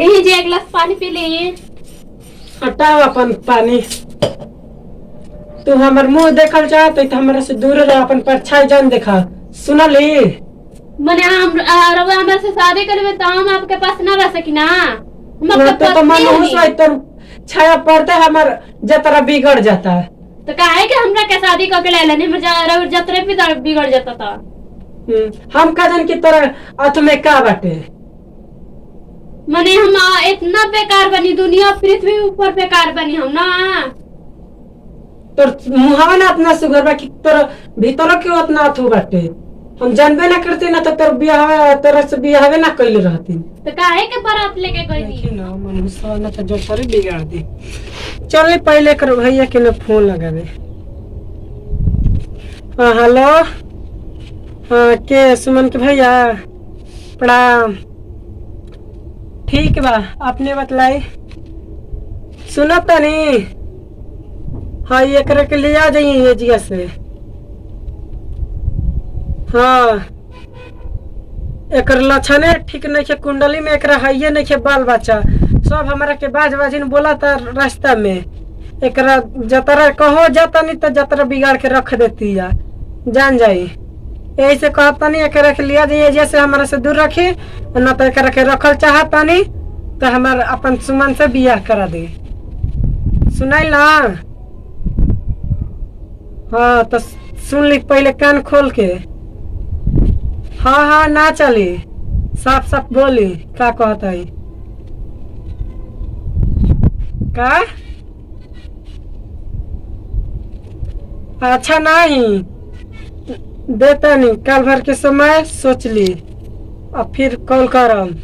लीजिए एक गिलास पानी पी ली। हटाओ अपन पानी। तू हमर मुंह देखल चाहत तो हमरा से दूर रह, अपन परछाई जान देखा। सुनली? मैंने हमारे से शादी करवे तो हम आपके पास ना रह सकी ना। हम आपके तो पास मन नहीं हुस है तो छाया पड़ते हमर जतरा बिगड़ जाता है। तो काहे के हमरा के शादी करके ले लेने में जतरे पे बिगड़ जाता था। हम का जान की तरह अथ में का बाटे। मने हम इतना बेकार बनी, दुनिया पृथ्वी ऊपर बेकार बनी हम ना। तोर मुहावा ना अपना सुगर बा कि तोर भीतर क्यों उतना अथु बाटे। हम जानबे ना करते ना तो तोर बियाह तोरा से बियाहवे ना कइले रहती। तो काहे के बारात लेके गई थी ना मनुष्य ना तो जो सारे बिगाड़ दी। चल पहले कर भैया के ना फोन लगा दे। हाँ हेलो। हाँ के सुमन के भैया प्रणाम। ठीक बा आपने बतलाई। सुनत तनी? हाँ ये करे के ले आ जाइए ये जिया से। हाँ एकर लक्षणे ठीक नहीं है, कुंडली में एकरा हइये नहीं है बाल बच्चा। सब हमारा के बाज बाजिन बोला था रास्ता में। एकरा जतरा कहो जाता नहीं तो जतरा बिगाड़ के रख देती है, जान जाई। यही से कहता नहीं एकरा के लिया जाइए जैसे हमारा से दूर रखी, न तो एकरा के रखल चाहता नहीं तो हमारा अपन सुमन से बियाह करा दे। सुनाई ना? हाँ तो सुन ली पहले कान खोल के। हाँ हाँ ना चली, साफ साफ बोली का कहता है का। अच्छा नहीं देता नहीं, कल भर के समय सोच ली और फिर कॉल करम।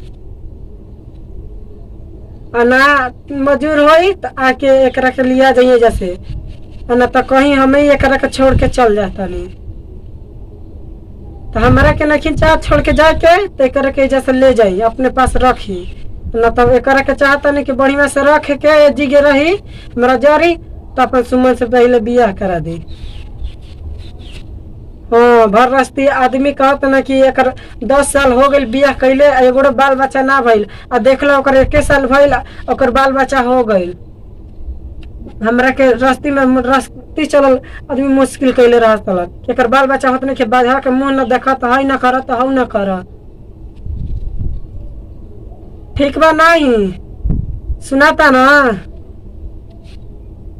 ना मजूर होई तो आके एकरा के लिया जाइए जैसे, ना तो कहीं हमें एकरा के छोड़ के चल जाता नहीं। तो हमारा के नहीं चाह छोड़ के जाके तो एकरा के जैसे ले जाई अपने पास रखी, ना तो एकरा के चाहता नहीं कि बढ़िया से रख के जिगे रही हमारा जरी तो अपन सुमन से पहले बियाह करा दी। हाँ भर रस्ती आदमी कहत ना कि एकर 10 साल हो गई बियाह कैले, एगो बाल बच्चा ना भइल आ देखला ओकर 1 साल भइल ओकर बाल बच्चा हो गइल। हमरा के रस्ती में रस्ती चलल आदमी मुश्किल कैले रहत एकर बाल बच्चा होत नहीं कि बाधा के मुंह न देखत है न करत हौ न कर। ठीक बा नहीं सुनाता ना?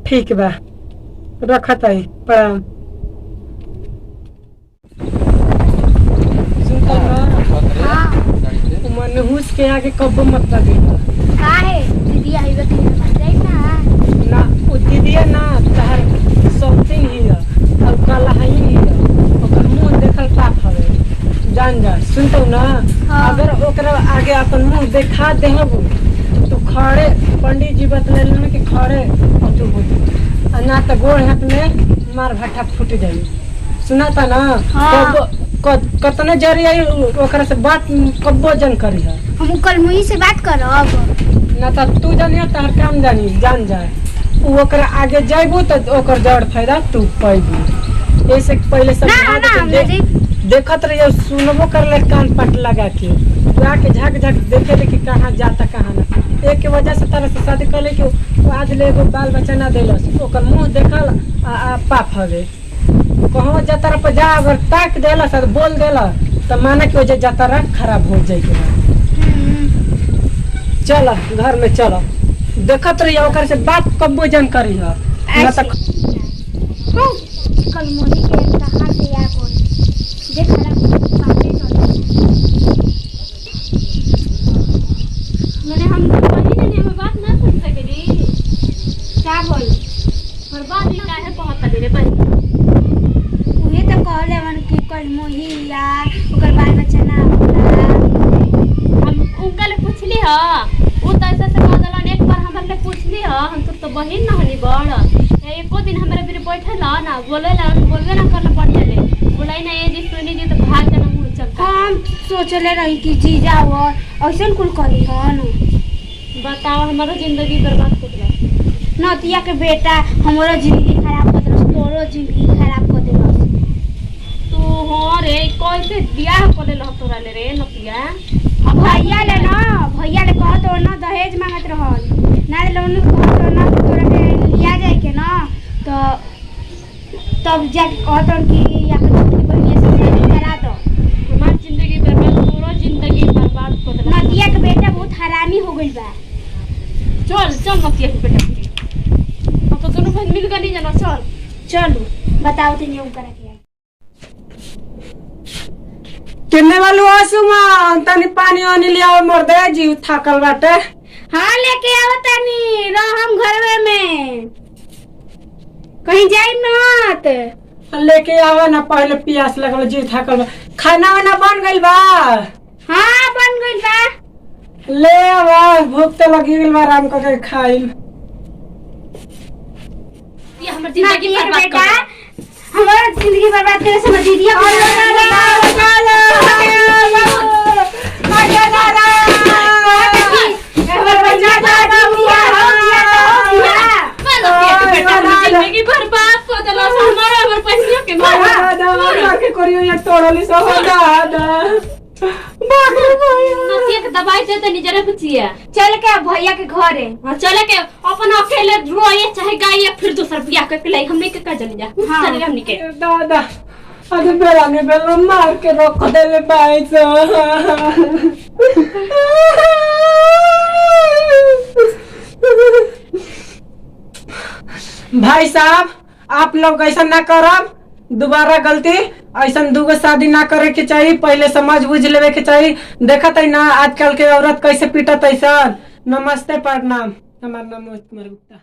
ठीक बा रखत है प्रणाम। मन हुस के आगे कब मत लगे काहे दीदी आई बे तीन बार जाई ना वो दीदी ना तहर समथिंग ही है और काला है ही है ओकर मुंह देखल पाप हवे, जान जा। सुनतो ना? हाँ। अगर ओकरा आगे अपन मुंह देखा देहब तो खड़े पंडित जी बतले न कि खड़े अतु हो ना तो गोड़ हाथ में मार भट्ठा फूट जाई। सुनाता ना? हाँ। कतने जरी आई ओकरा से बात कब्बो जन करी है। हम कल मुई से बात करब ना तो तू जानिए तार काम जानी जान जाए ओकरा आगे जाइबू तो ओकर जड़ फायदा तू पाइबू। ऐसे पहले सब ना ना हम नहीं देखत रहिए सुनबो कर ले कान पट लगा के जाके झक झक देखे ले कि कहाँ जाता कहाँ ना। एक के वजह से तरह से शादी कर ले कि आज ले एगो बाल बच्चा ना देलस ओकर मुंह देखल आ पाप हवे। कहूँ जतरा पर जा अगर ताक देला सर बोल देला तो माना कि वजह जतरा खराब हो जाएगी। चल घर में चलो देखत रहिए ओकर से बात कब्बो जन करी है ना तो कल मोदी के कहां से या कौन देख रहा बातें मैंने हम वही ने में बात ना सुन सकेली क्या बोल और बात ही काहे कहत रे भाई। उहे तो कहले मन कि कल मोही या ओकर बाल बच्चा ना होला। हम उनका ले पूछली ह उ तो ऐसे से कह दलन एक बार हमर ले पूछली ह हम तो बहिन ना हनी बड़ एको दिन हमारे बिरे बैठल ना बोलेला बोलबे ना करना बढ़िया ले बोलाई ना ये जी सुनी जी तो भाग के ना मुंह चलता। हम सोचले रही कि जीजा हो ऐसन कुल करी हन। बताओ हमारा जिंदगी बर्बाद कर दिला। नतिया के बेटा हमारा जिंदगी खराब कर देलस, तोरो जिंदगी खराब कर देलस। तू हो रे कैसे बियाह करे लह तोरा ले रे नतिया। अब भैया ले कहत हो ना दहेज मांगत रहल ना लोन कहत हो ना तोरा के लिया जाए के ना तो तब जाके कहत हो कि अपन छोटी बहनिया से शादी करा दो। हमार जिंदगी बर्बाद, तोरो जिंदगी बर्बाद कर देला। नदिया के बेटा बहुत हरामी हो गइल बा। चल चल मतिया के बेटा फिरी। अब तो दोनों बहन मिल के नहीं जाना। चल चलो बताओ तनी ऊ करा के किन्ने वालू आसुमा तनी पानी वानी ले आओ मोर दे जीव थाकल बाटे। हाँ लेके आओ तनी रहम घरवे में कहीं जाई मत। लेके आवा ना, पहले प्यास लगल जीव थाकल बा। खाना वाना बन गइल बा? हाँ बन गइल बा। ले आवा, भूख तो लगी गइल बा, आराम करके खाइल। ये हमर जिंदगी बर्बाद कर बेटा देला। हमारा जिंदगी बर्बाद करे समझ दीजिए। जिंदगी बर्बाद कर देला। हमारा हमर पैसा के मार के करियो या तोड़ली सब दादा। नसिया के दवाई दे तनी जरा बचिया। चल के भैया के घरे। हां चले के अपन अकेले रोए चाहे गाय फिर दूसर बियाह के पिलाई हमने के का जनी जा। हाँ। चले हमनी के दादा अरे बेला ने बेला मार के रख देले बाई से। भाई साहब आप लोग ऐसा ना करब, दोबारा गलती ऐसा दूगो शादी ना करे के चाहिए, पहले समझ बुझ लेवे के चाहिए। देखत है ना आजकल के औरत कैसे पीटत ऐसा। नमस्ते प्रणाम, हमार नाम मोहित कुमार गुप्ता।